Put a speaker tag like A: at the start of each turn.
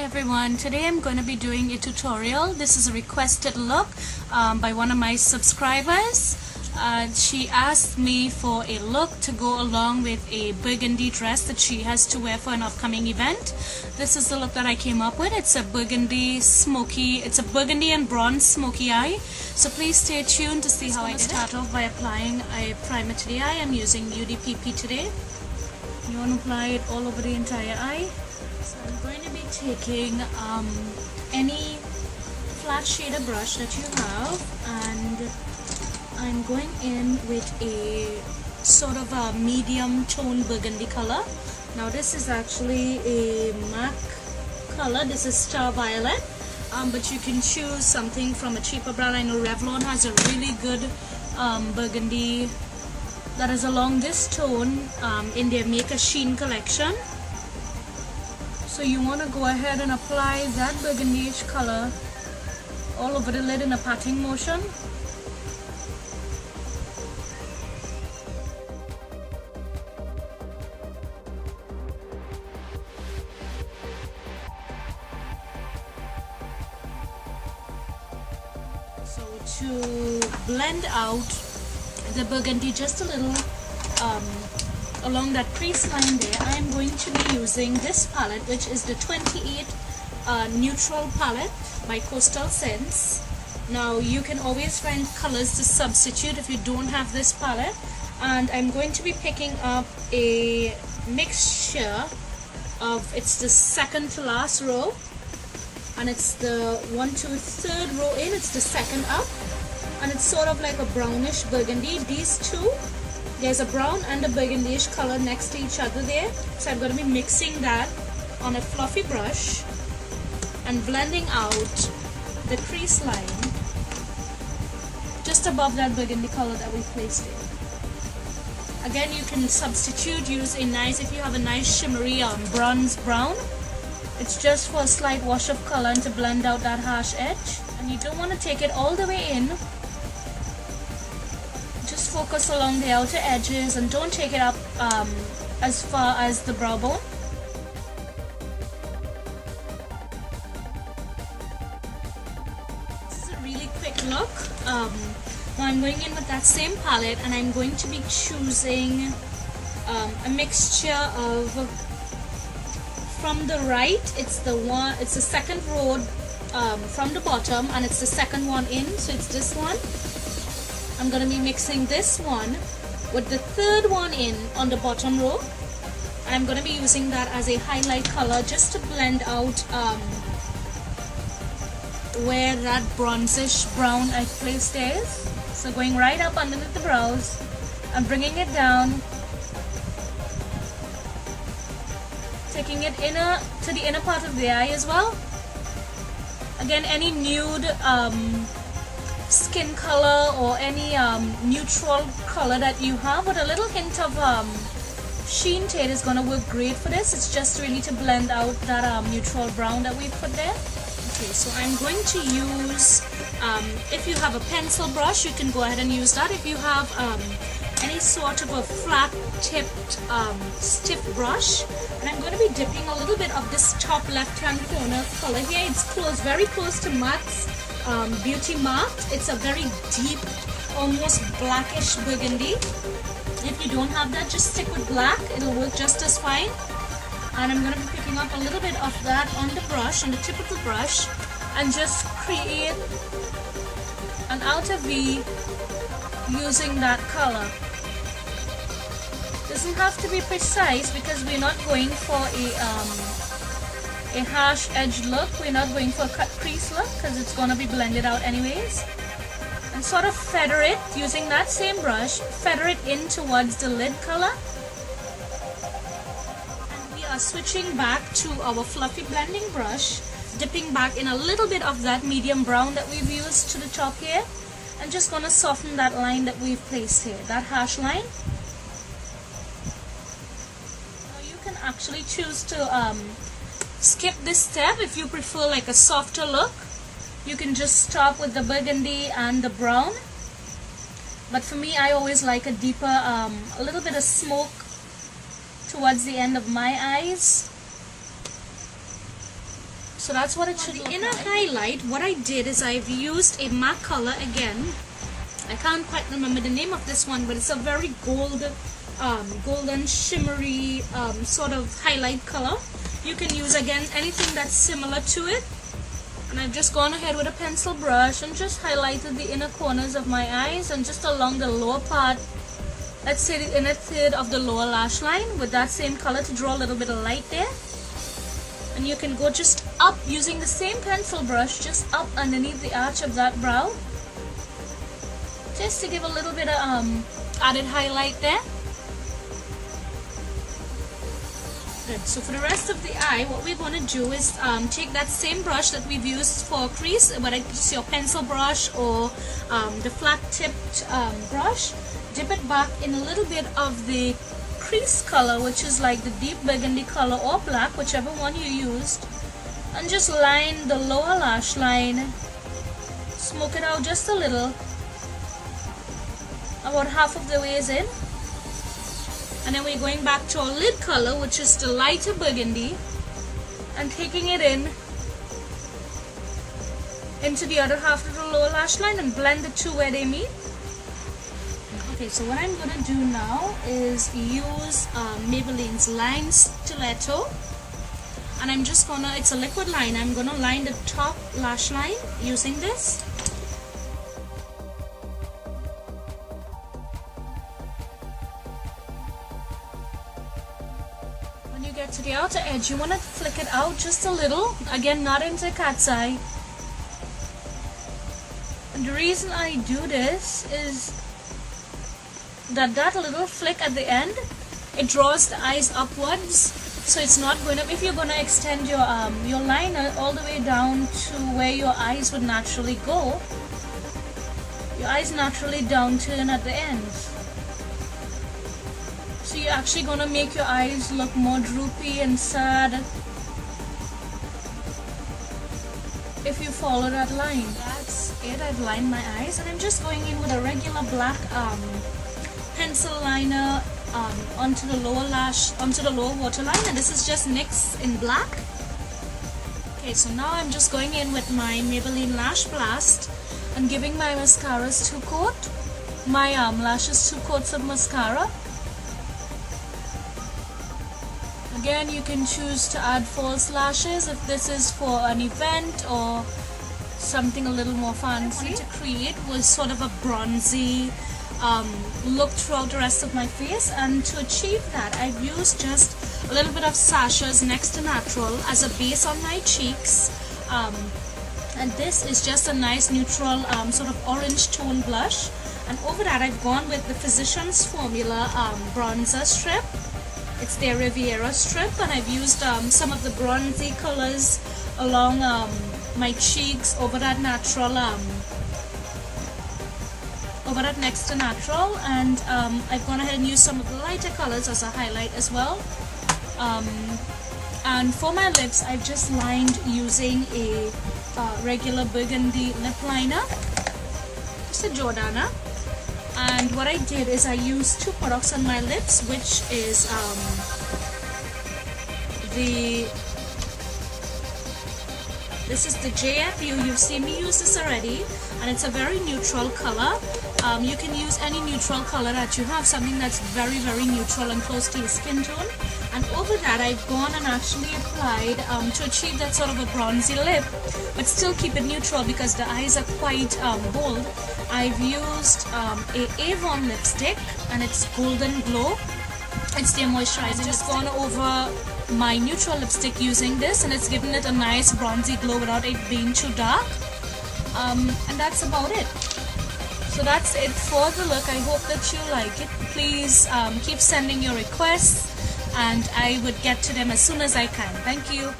A: everyone, today I'm going to be doing a tutorial. This is a requested look by one of my subscribers. She asked me for a look to go along with a burgundy dress that she has to wear for an upcoming event. This is the look that I came up with. It's a burgundy and bronze smoky eye. So please stay tuned to see how I start off by applying a primer to the eye. I'm using UDPP today. You want to apply it all over the entire eye. So I'm going to be taking any flat shader brush that you have, and I'm going in with a sort of a medium tone burgundy color. Now this is actually a MAC color. This is Star Violet, but you can choose something from a cheaper brand. I know Revlon has a really good burgundy that is along this tone in their Make a Sheen collection. So you want to go ahead and apply that burgundy-ish color all over the lid in a patting motion. So to blend out the burgundy just a little along that crease line there, I am going to be using this palette, which is the 28 Neutral palette by Coastal Scents. Now you can always find colors to substitute if you don't have this palette, and I'm going to be picking up a mixture of, it's the second to last row, and it's the 1 to 3rd row in, it's the second up, and it's sort of like a brownish burgundy. These two, there's a brown and a burgundy-ish color next to each other there. So I'm going to be mixing that on a fluffy brush and blending out the crease line just above that burgundy color that we placed in. Again, you can substitute, use a nice, if you have a nice shimmery bronze brown, it's just for a slight wash of color and to blend out that harsh edge. And you don't want to take it all the way in. Just focus along the outer edges and don't take it up as far as the brow bone. This is a really quick look. Now I'm going in with that same palette, and I'm going to be choosing a mixture of, from the right, it's the second row from the bottom, and it's the second one in, so it's this one. I'm going to be mixing this one with the 3rd one in on the bottom row. I'm going to be using that as a highlight color just to blend out where that bronzish brown I placed is. So going right up underneath the brows and bringing it down, taking it to the inner part of the eye as well. Again, any nude skin color or any neutral color that you have with a little hint of sheen to it is going to work great for this. It's just really to blend out that neutral brown that we put there. Okay, so I'm going to use, if you have a pencil brush, you can go ahead and use that. If you have any sort of a flat tipped stiff brush, and I'm going to be dipping a little bit of this top left hand corner color here. It's close, very close to Matt's Beauty Marked. It's a very deep, almost blackish burgundy. If you don't have that, just stick with black, it'll work just as fine. And I'm going to be picking up a little bit of that on the brush, on the tip of the brush, and just create an outer V using that color. Doesn't have to be precise because we're not going for a harsh edge look. We're not going for a cut crease look because it's going to be blended out anyways. And sort of feather it using that same brush, feather it in towards the lid color. And we are switching back to our fluffy blending brush, dipping back in a little bit of that medium brown that we've used to the top here, and just going to soften that line that we've placed here, that harsh line. Now you can actually choose to skip this step if you prefer like a softer look. You can just stop with the burgundy and the brown, but for me, I always like a deeper, a little bit of smoke towards the end of my eyes. So that's what it should look like. Inner highlight, what I did is I've used a MAC color again. I can't quite remember the name of this one, but it's a very golden shimmery sort of highlight color. You can use again anything that's similar to it. And I've just gone ahead with a pencil brush and just highlighted the inner corners of my eyes and just along the lower part, let's say the inner third of the lower lash line, with that same color to draw a little bit of light there. And you can go just up using the same pencil brush, just up underneath the arch of that brow, just to give a little bit of added highlight there. Good. So for the rest of the eye, what we're going to do is take that same brush that we've used for crease, whether it's your pencil brush or the flat tipped brush, dip it back in a little bit of the crease color, which is like the deep burgundy color or black, whichever one you used, and just line the lower lash line, smoke it out just a little, about half of the ways in, and then we're going back to our lid color, which is the lighter burgundy, and taking it into the other half of the lower lash line and blend the two where they meet. Okay, so what I'm going to do now is use Maybelline's Line Stiletto, and I'm just going to, it's a liquid line, I'm going to line the top lash line using this. When you get to the outer edge, you want to flick it out just a little, again not into cat's eye. And the reason I do this is that little flick at the end, it draws the eyes upwards, so it's not going to, if you're going to extend your liner all the way down to where your eyes would naturally go, your eyes naturally downturn at the end, so you're actually going to make your eyes look more droopy and sad if you follow that line. That's it. I've lined my eyes, and I'm just going in with a regular black pencil liner onto the lower waterline, and this is just NYX in black. Okay, so now I'm just going in with my Maybelline Lash Blast and giving my mascaras my lashes 2 coats of mascara. Again, you can choose to add false lashes if this is for an event or something a little more fancy. What I wanted to create was sort of a bronzy look throughout the rest of my face, and to achieve that I've used just a little bit of Sasha's Next to Natural as a base on my cheeks, and this is just a nice neutral sort of orange tone blush, and over that I've gone with the Physicians Formula bronzer strip. It's their Riviera strip, and I've used some of the bronzy colors along my cheeks over that natural Next to Natural, and I've gone ahead and used some of the lighter colors as a highlight as well. And for my lips, I've just lined using a regular burgundy lip liner, just a Jordana. And what I did is I used 2 products on my lips, which is this is the JFU. You've seen me use this already, and it's a very neutral color. You can use any neutral color that you have, something that's very, very neutral and close to your skin tone. And over that, I've gone and actually applied, to achieve that sort of a bronzy lip, but still keep it neutral because the eyes are quite bold. I've used a Avon lipstick, and it's Golden Glow. It's their moisturizing. I've just gone over my neutral lipstick using this, and it's given it a nice bronzy glow without it being too dark. And that's about it. So that's it for the look. I hope that you like it. Please keep sending your requests, and I would get to them as soon as I can. Thank you.